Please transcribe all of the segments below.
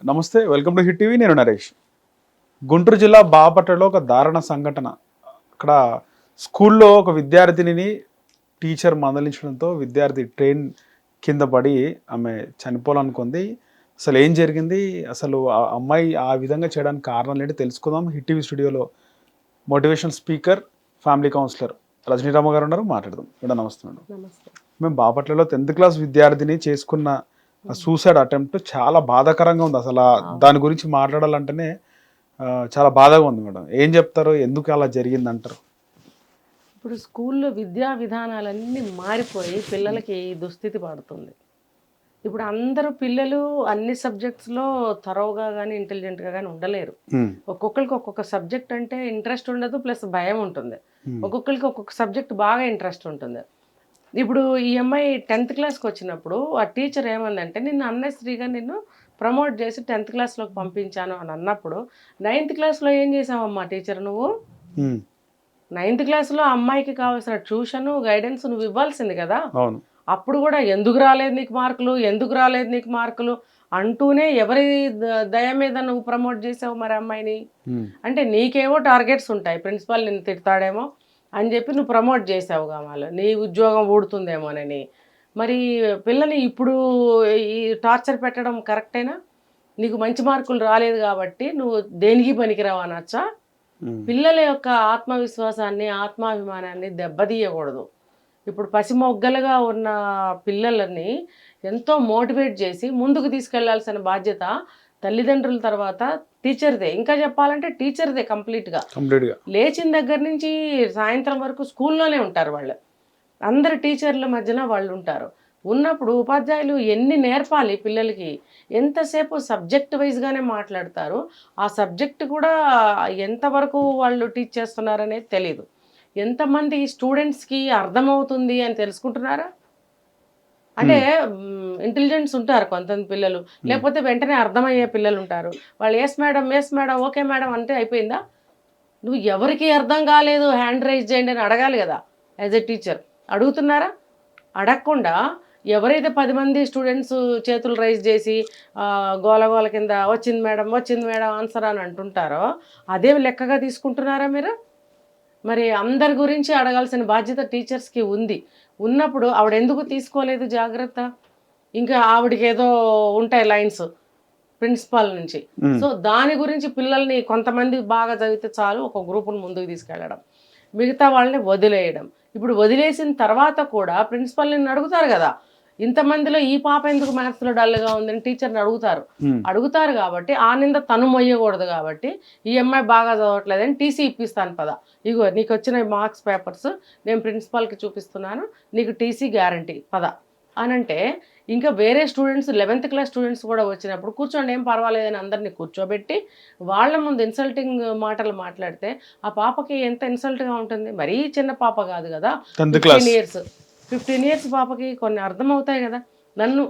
నమస్తే, welcome to hit TV. నేను నరేష్. గుంటూరు జిల్లా బాపట్లలో ఒక దారుణ సంఘటన. అక్కడ స్కూల్లో ఒక విద్యార్థినిని టీచర్ మందలించడంతో విద్యార్థి ట్రైన్ కింద పడి ఆమె చనిపోవాలనుకుంది. అసలు ఏం జరిగింది, అసలు ఆ అమ్మాయి ఆ విధంగా చేయడానికి కారణాలు ఏంటి తెలుసుకుందాం. హిట్ టీవీ స్టూడియోలో మోటివేషన్ స్పీకర్, ఫ్యామిలీ కౌన్సిలర్ రజనీరామ గారు ఉన్నారు, మాట్లాడదాం. మేడం నమస్తే. మేడం, మేము బాపట్లలో 10th క్లాస్ విద్యార్థిని చేసుకున్న సూసైడ్ అటెంప్ట్ చాలా బాధాకరంగా ఉంది. అసలు దాని గురించి మాట్లాడాలంటేనే చాలా బాధగా ఉంది. మేడం, ఏం చెప్తారు, ఎందుకు అలా జరిగింది అంటారు? ఇప్పుడు స్కూల్లో విద్యా విధానాలన్నీ మారిపోయి పిల్లలకి దుస్థితి పడుతుంది. ఇప్పుడు అందరూ పిల్లలు అన్ని సబ్జెక్ట్స్లో థరోగా కానీ ఇంటెలిజెంట్గా కానీ ఉండలేరు. ఒక్కొక్కరికి ఒక్కొక్క సబ్జెక్ట్ అంటే ఇంట్రెస్ట్ ఉండదు, ప్లస్ భయం ఉంటుంది. ఒక్కొక్కరికి ఒక్కొక్క సబ్జెక్ట్ బాగా ఇంట్రెస్ట్ ఉంటుంది. ఇప్పుడు ఈ అమ్మాయి 10th క్లాస్కి వచ్చినప్పుడు ఆ టీచర్ ఏమందంటే, నిన్ను అన్నశ్రీగా నిన్ను ప్రమోట్ చేసి 10th క్లాస్లోకి పంపించాను అని అన్నప్పుడు, 9th క్లాస్లో ఏం చేసావమ్మా టీచర్ నువ్వు? 9th క్లాస్లో అమ్మాయికి కావాల్సిన ట్యూషను గైడెన్స్ నువ్వు ఇవ్వాల్సింది కదా. అప్పుడు కూడా ఎందుకు రాలేదు నీకు మార్కులు, ఎందుకు రాలేదు నీకు మార్కులు అంటూనే ఎవరి దయ మీద నువ్వు ప్రమోట్ చేసావు మరి అమ్మాయిని? అంటే నీకేవో టార్గెట్స్ ఉంటాయి, ప్రిన్సిపాల్ నిన్ను తిడతాడేమో అని చెప్పి నువ్వు ప్రమోట్ చేసావు కావాలి, నీ ఉద్యోగం ఊడుతుందేమోనని. మరి పిల్లని ఇప్పుడు ఈ టార్చర్ పెట్టడం కరెక్టేనా? నీకు మంచి మార్కులు రాలేదు కాబట్టి నువ్వు దేనికి పనికిరావు అనొచ్చా? పిల్లల యొక్క ఆత్మవిశ్వాసాన్ని, ఆత్మాభిమానాన్ని దెబ్బతీయకూడదు. ఇప్పుడు పసిమొగ్గలుగా ఉన్న పిల్లలని ఎంతో మోటివేట్ చేసి ముందుకు తీసుకెళ్లాల్సిన బాధ్యత తల్లిదండ్రుల తర్వాత టీచర్దే. ఇంకా చెప్పాలంటే టీచర్దే కంప్లీట్గా. లేచిన దగ్గర నుంచి సాయంత్రం వరకు స్కూల్లోనే ఉంటారు వాళ్ళు. అందరు టీచర్ల మధ్యన వాళ్ళు ఉంటారు. ఉన్నప్పుడు ఉపాధ్యాయులు ఎన్ని నేర్పాలి పిల్లలకి? ఎంతసేపు సబ్జెక్ట్ వైజ్గానే మాట్లాడతారు. ఆ సబ్జెక్ట్ కూడా ఎంతవరకు వాళ్ళు టీచ్ చేస్తున్నారనేది తెలీదు. ఎంతమంది స్టూడెంట్స్కి అర్థమవుతుంది అని తెలుసుకుంటున్నారా? అంటే ఇంటెలిజెన్స్ ఉంటారు కొంతమంది పిల్లలు, లేకపోతే వెంటనే అర్థమయ్యే పిల్లలు ఉంటారు. వాళ్ళు yes madam, yes madam, okay madam అంటే అయిపోయిందా? నువ్వు ఎవరికి అర్థం కాలేదు హ్యాండ్ రైజ్ చేయండి అని అడగాలి కదా యాజ్ ఎ టీచర్. అడుగుతున్నారా? అడగకుండా ఎవరైతే 10 మంది స్టూడెంట్స్ చేతులు రైజ్ చేసి గోల కింద వచ్చింది మేడం ఆన్సర్ అని అంటుంటారో అదే లెక్కగా తీసుకుంటున్నారా మీరు? మరి అందరి గురించి అడగాల్సిన బాధ్యత టీచర్స్కి ఉంది. ఉన్నప్పుడు ఆవిడ ఎందుకు తీసుకోలేదు జాగ్రత్త? ఇంకా ఆవిడకి ఏదో ఉంటాయి లైన్స్ ప్రిన్సిపాల్ నుంచి. సో దాని గురించి పిల్లల్ని కొంతమంది బాగా చదివితే చాలు ఒక గ్రూపును ముందుకు తీసుకెళ్ళడం, మిగతా వాళ్ళని వదిలేయడం. ఇప్పుడు వదిలేసిన తర్వాత కూడా ప్రిన్సిపల్ నిన్ను అడుగుతారు కదా, ఇంతమందిలో ఈ పాప ఎందుకు మ్యాథ్స్లో డల్గా ఉందని టీచర్ని అడుగుతారు కాబట్టి ఆ నింద తను మొయ్యకూడదు. కాబట్టి ఈ అమ్మాయి బాగా చదవట్లేదని టీసీ ఇప్పిస్తాను పదా, ఇగో నీకు వచ్చిన మార్క్స్ పేపర్స్ నేను ప్రిన్సిపాల్కి చూపిస్తున్నాను, నీకు టీసీ గ్యారంటీ పద అనంటే, ఇంకా వేరే స్టూడెంట్స్ 11th క్లాస్ స్టూడెంట్స్ కూడా వచ్చినప్పుడు కూర్చోండి ఏం పర్వాలేదని అందరినీ కూర్చోబెట్టి వాళ్ళ ముందు ఇన్సల్టింగ్ మాటలు మాట్లాడితే ఆ పాపకి ఎంత ఇన్సల్ట్గా ఉంటుంది. మరీ చిన్న పాప కాదు కదా, 15 ఇయర్స్ పాపకి కొన్ని అర్థమవుతాయి కదా. నన్ను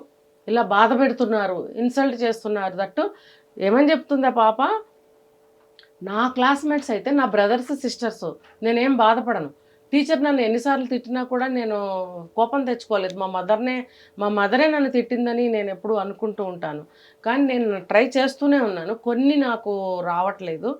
ఇలా బాధ పెడుతున్నారు, ఇన్సల్ట్ చేస్తున్నారు. దట్టు ఏమని చెప్తుంది ఆ పాప, నా క్లాస్మేట్స్ అయితే నా బ్రదర్స్ సిస్టర్స్, నేనేం బాధపడను. టీచర్ నన్ను ఎన్నిసార్లు తిట్టినా కూడా నేను కోపం తెచ్చుకోలేదు. మా మదరే నన్ను తిట్టిందని నేను ఎప్పుడు అనుకుంటూ ఉంటాను. కానీ నేను ట్రై చేస్తూనే ఉన్నాను, కొన్ని నాకు రావట్లేదు.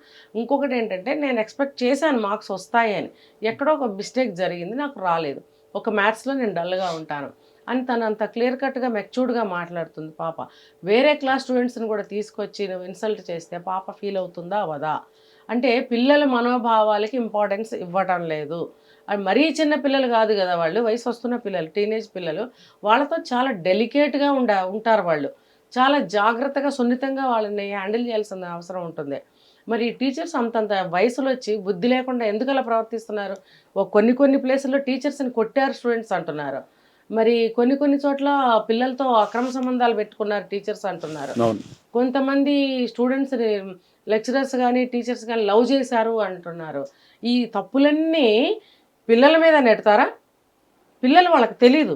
ఇంకొకటి ఏంటంటే నేను ఎక్స్పెక్ట్ చేశాను మార్క్స్ వస్తాయి అని, ఎక్కడో ఒక మిస్టేక్ జరిగింది, నాకు రాలేదు. ఒక మ్యాథ్స్లో నేను డల్గా ఉంటాను అని తను అంత క్లియర్ కట్గా మెచ్యూర్డ్గా మాట్లాడుతుంది పాప. వేరే క్లాస్ స్టూడెంట్స్ని కూడా తీసుకొచ్చి నువ్వు ఇన్సల్ట్ చేస్తే పాప ఫీల్ అవుతుందా అవదా? అంటే పిల్లల మనోభావాలకి ఇంపార్టెన్స్ ఇవ్వటం లేదు. మరీ చిన్న పిల్లలు కాదు కదా వాళ్ళు, వయసు వస్తున్న పిల్లలు, టీనేజ్ పిల్లలు. వాళ్ళతో చాలా డెలికేట్గా ఉంటారు వాళ్ళు. చాలా జాగ్రత్తగా సున్నితంగా వాళ్ళని హ్యాండిల్ చేయాల్సిన అవసరం ఉంటుంది. మరి టీచర్స్ అంతంత వయసులో వచ్చి బుద్ధి లేకుండా ఎందుకు అలా ప్రవర్తిస్తున్నారు? కొన్ని ప్లేసుల్లో టీచర్స్ని కొట్టారు స్టూడెంట్స్ అంటున్నారు. మరి కొన్ని చోట్ల పిల్లలతో అక్రమ సంబంధాలు పెట్టుకున్నారు టీచర్స్ అంటున్నారు. కొంతమంది స్టూడెంట్స్ని లెక్చరర్స్ కానీ టీచర్స్ కానీ లవ్ చేశారు అంటున్నారు. ఈ తప్పులన్నీ పిల్లల మీద నెడతారా? పిల్లలు వాళ్ళకి తెలీదు.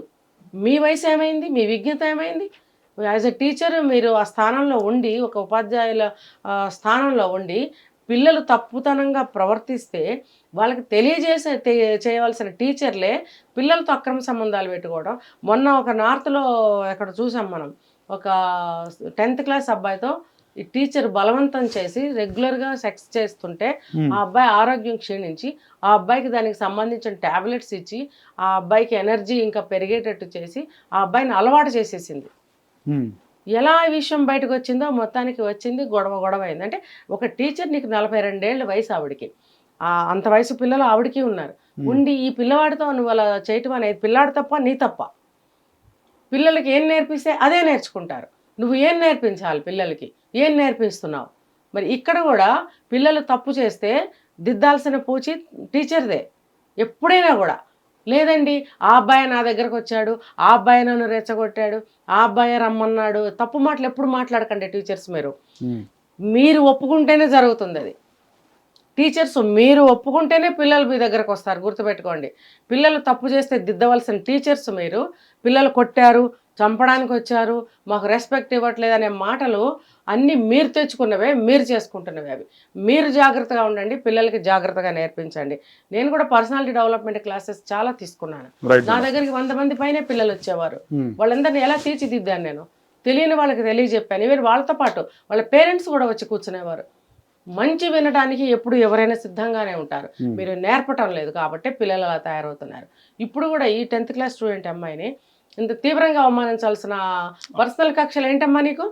మీ వయసు ఏమైంది, మీ విజ్ఞత ఏమైంది? యాజ్ ఎ టీచర్ మీరు ఆ స్థానంలో ఉండి, ఒక ఉపాధ్యాయుల స్థానంలో ఉండి పిల్లలు తప్పుతనంగా ప్రవర్తిస్తే వాళ్ళకి చేయవలసిన టీచర్లే పిల్లలతో అక్రమ సంబంధాలు పెట్టుకోవడం. మొన్న ఒక నార్త్లో ఎక్కడ చూసాం మనం, ఒక 10th క్లాస్ అబ్బాయితో ఈ టీచర్ బలవంతం చేసి రెగ్యులర్గా సెక్స్ చేస్తుంటే ఆ అబ్బాయి ఆరోగ్యం క్షీణించి ఆ అబ్బాయికి దానికి సంబంధించిన టాబ్లెట్స్ ఇచ్చి ఆ అబ్బాయికి ఎనర్జీ ఇంకా పెరిగేటట్టు చేసి ఆ అబ్బాయిని అలవాటు చేసేసింది. ఎలా ఈ విషయం బయటకు వచ్చిందో మొత్తానికి వచ్చింది, గొడవ అయింది. అంటే ఒక టీచర్, నీకు 42 ఏళ్ళ వయసు ఆవిడికి, అంత వయసు పిల్లలు ఆవిడకి ఉన్నారు, ఉండి ఈ పిల్లవాడితో నువ్వు అలా చేయటం అనేది పిల్లాడి తప్ప నీ తప్ప? పిల్లలకి ఏం నేర్పిస్తే అదే నేర్చుకుంటారు. నువ్వు ఏం నేర్పించాలి పిల్లలకి, ఏం నేర్పిస్తున్నావు? మరి ఇక్కడ కూడా పిల్లలు తప్పు చేస్తే దిద్దాల్సిన పూచి టీచర్దే ఎప్పుడైనా కూడా. లేదండి ఆ అబ్బాయి నా దగ్గరకు వచ్చాడు, ఆ అబ్బాయి నన్ను రెచ్చగొట్టాడు, ఆ అబ్బాయి రమ్మన్నాడు, తప్పు మాటలు ఎప్పుడు మాట్లాడకండి టీచర్స్. మీరు ఒప్పుకుంటేనే జరుగుతుంది అది. టీచర్స్ మీరు ఒప్పుకుంటేనే పిల్లలు మీ దగ్గరకు వస్తారు, గుర్తుపెట్టుకోండి. పిల్లలు తప్పు చేస్తే దిద్దవలసిన టీచర్స్ మీరు. పిల్లలు కొట్టారు, చంపడానికి వచ్చారు, మాకు రెస్పెక్ట్ ఇవ్వట్లేదు అనే మాటలు అన్నీ మీరు తెచ్చుకున్నవే, మీరు చేసుకుంటున్నవే. అవి మీరు జాగ్రత్తగా ఉండండి, పిల్లలకి జాగ్రత్తగా నేర్పించండి. నేను కూడా పర్సనాలిటీ డెవలప్మెంట్ క్లాసెస్ చాలా తీసుకున్నాను. నా దగ్గరికి 100 మంది పైనే పిల్లలు వచ్చేవారు. వాళ్ళందరినీ ఎలా తీర్చిదిద్దాను నేను, తెలియని వాళ్ళకి తెలియజెప్పాను. ఈవెన్ వాళ్ళతో పాటు వాళ్ళ పేరెంట్స్ కూడా వచ్చి కూర్చునేవారు. మంచి వినడానికి ఎప్పుడు ఎవరైనా సిద్ధంగానే ఉంటారు. మీరు నేర్పటం లేదు కాబట్టి పిల్లలు అలా తయారవుతున్నారు. ఇప్పుడు కూడా ఈ 10th క్లాస్ స్టూడెంట్ అమ్మాయిని ఇంత తీవ్రంగా అవమానించాల్సిన పర్సనల్ కక్షలు ఏంటమ్మా నీకు?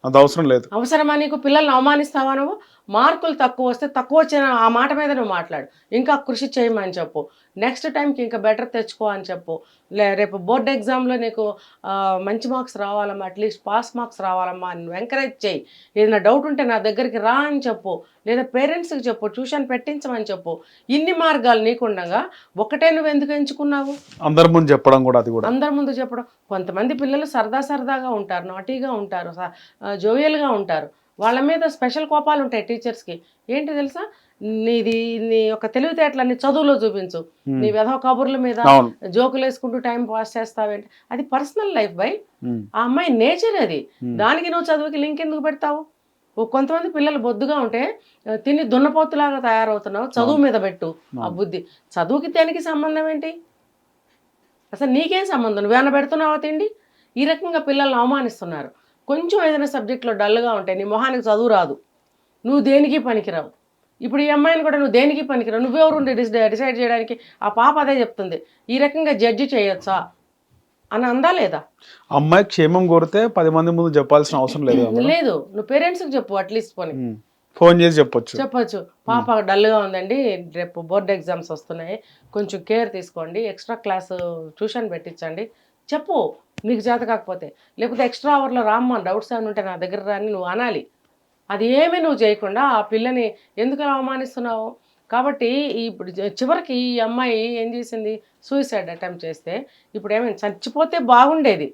అది అవసరం లేదు. అవసరమా నీకు? పిల్లల్ని అవమానిస్తావా నువ్వు? మార్కులు తక్కువ వస్తే తక్కువ వచ్చిన ఆ మాట మీద నువ్వు మాట్లాడు, ఇంకా కృషి చేయమని చెప్పు, నెక్స్ట్ టైంకి ఇంకా బెటర్ తెచ్చుకో అని చెప్పు. రేపు బోర్డ్ ఎగ్జామ్లో నీకు మంచి మార్క్స్ రావాలమ్మా, అట్లీస్ట్ పాస్ మార్క్స్ రావాలమ్మా అని నువ్వు ఎంకరేజ్ చేయి. ఏదైనా డౌట్ ఉంటే నా దగ్గరికి రా అని చెప్పు, లేదా పేరెంట్స్కి చెప్పు, ట్యూషన్ పెట్టించమని చెప్పు. ఇన్ని మార్గాలు నీకుండగా ఒకటే నువ్వు ఎందుకు ఎంచుకున్నావు? అందరి ముందు చెప్పడం కూడా, అది కూడా అందరి ముందు చెప్పడం. కొంతమంది పిల్లలు సరదాగా ఉంటారు, నాటీగా ఉంటారు, జోవియల్గా ఉంటారు. వాళ్ళ మీద స్పెషల్ కోపాలు ఉంటాయి టీచర్స్కి. ఏంటి తెలుసా, నీ యొక్క తెలివితేటలన్నీ చదువులో చూపించు, నీ వెధవ కబుర్ల మీద జోకులు వేసుకుంటూ టైం పాస్ చేస్తావేంటి? అది పర్సనల్ లైఫ్ బై, ఆ అమ్మాయి నేచర్ అది. దానికి నువ్వు చదువుకి లింక్ ఎందుకు పెడతావు? కొంతమంది పిల్లలు బొద్దుగా ఉంటే తిని దున్నపోతులాగా తయారవుతున్నావు, చదువు మీద పెట్టు ఆ బుద్ధి. చదువుకి దానికి సంబంధం ఏంటి? అసలు నీకేం సంబంధం? నువ్వేమైనా పెడుతున్నావా తిండి? ఈ రకంగా పిల్లల్ని అవమానిస్తున్నారు. కొంచెం ఏదైనా సబ్జెక్ట్లో డల్గా ఉంటే నీ మొహానికి చదువు రాదు, నువ్వు దేనికి పనికిరావు. ఇప్పుడు ఈ అమ్మాయిని కూడా నువ్వు దేనికి పనికిరావు, నువ్వెవరు డిసైడ్ చేయడానికి? ఆ పాప అదే చెప్తుంది. ఈ రకంగా జడ్జి చేయొచ్చా అని అందా లేదా? అమ్మాయి క్షేమం కోరితే 10 మంది ముందు చెప్పాల్సిన అవసరం లేదు. నువ్వు పేరెంట్స్కి చెప్పు, అట్లీస్ట్ ఫోన్ చేసి చెప్పొచ్చు. పాప డల్గా ఉందండి, రేపు బోర్డ్ ఎగ్జామ్స్ వస్తున్నాయి, కొంచెం కేర్ తీసుకోండి, ఎక్స్ట్రా క్లాస్ ట్యూషన్ పెట్టించండి చెప్పు. నీకు చేత కాకపోతే, లేకపోతే ఎక్స్ట్రా అవర్లో రామ్మా, డౌట్స్ ఏమైనా ఉంటే నా దగ్గర రాని నువ్వు అనాలి. అది ఏమీ నువ్వు చేయకుండా ఆ పిల్లని ఎందుకు అవమానిస్తున్నావు? కాబట్టి ఇప్పుడు చివరికి ఈ అమ్మాయి ఏం చేసింది, సూసైడ్ అటెంప్ట్ చేస్తే, ఇప్పుడు ఏమైనా చచ్చిపోతే బాగుండేది,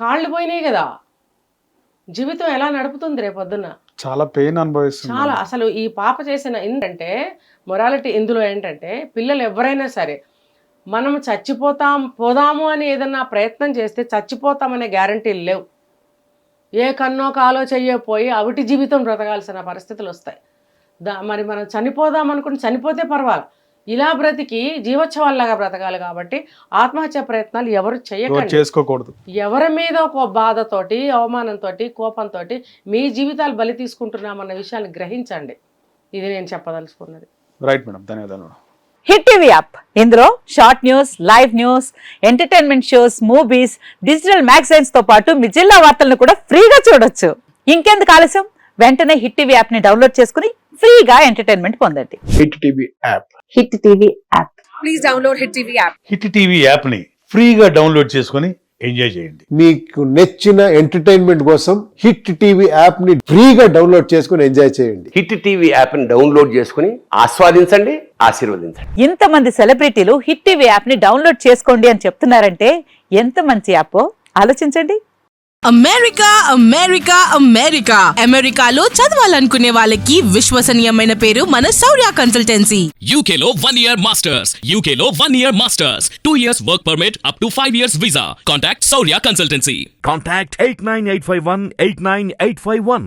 కాళ్ళు పోయినాయి కదా, జీవితం ఎలా నడుపుతుంది రేపొద్దున? చాలా పెయిన్ అనుభవిస్తుంది. చాలా. అసలు ఈ పాప చేసిన ఏంటంటే మొరాలిటీ ఇందులో ఏంటంటే, పిల్లలు ఎవరైనా సరే మనం పోదాము అని ఏదన్నా ప్రయత్నం చేస్తే చచ్చిపోతామనే గ్యారంటీలు లేవు. ఏ కన్నో కాలో చెయ్యపోయి అవిటి జీవితం బ్రతకాల్సిన పరిస్థితులు వస్తాయి. మరి మనం చనిపోదాం అనుకుని చనిపోతే పర్వాలి, ఇలా బ్రతికి జీవోత్సవాల్లాగా బ్రతకాలి. కాబట్టి ఆత్మహత్య ప్రయత్నాలు ఎవరు చేసుకోకూడదు. ఎవరి మీద ఒక బాధతోటి, అవమానంతో, కోపంతో మీ జీవితాలు బలి తీసుకుంటున్నామన్న విషయాన్ని గ్రహించండి. ఇది నేను చెప్పదలుచుకున్నది. రైట్ మేడం, ధన్యవాదాలు. హిట్ టీవీ యాప్, ఇందులో short news, live news, entertainment shows, movies, digital magazines తో పాటు మీ జిల్లా వార్తలను కూడా ఫ్రీగా చూడొచ్చు. ఇంకెందుకు ఆలస్యం, వెంటనే హిట్ టీవీ యాప్ ని డౌన్లోడ్ చేసుకుని ఫ్రీగా ఎంటర్టైన్మెంట్ పొందండి. Hit TV app. Hit TV app. Please download hit TV app. Hit TV app ని ఫ్రీగా డౌన్లోడ్ చేసుకుని ఎంజాయ్ చేయండి. మీకు నచ్చిన ఎంటర్టైన్మెంట్ కోసం హిట్ టీవీ యాప్ ని ఫ్రీగా డౌన్లోడ్ చేసుకుని ఎంజాయ్ చేయండి. హిట్ టీవీ యాప్ ని డౌన్లోడ్ చేసుకుని ఆస్వాదించండి, ఆశీర్వదించండి. ఇంతమంది సెలబ్రిటీలు హిట్ టీవీ యాప్ ని డౌన్లోడ్ చేసుకోండి అని చెప్తున్నారంటే ఎంత మంచి యాప్ ఆలోచించండి. అమెరికాలో చదవాలనుకునే వాళ్ళకి విశ్వసనీయమైన పేరు మన శౌర్య కన్సల్టెన్సీ. UK లో 1 year masters, UK లో 1 year masters, 2 years work permit up to 5 years visa. Contact Saurya Consultancy. Contact 89851 89851.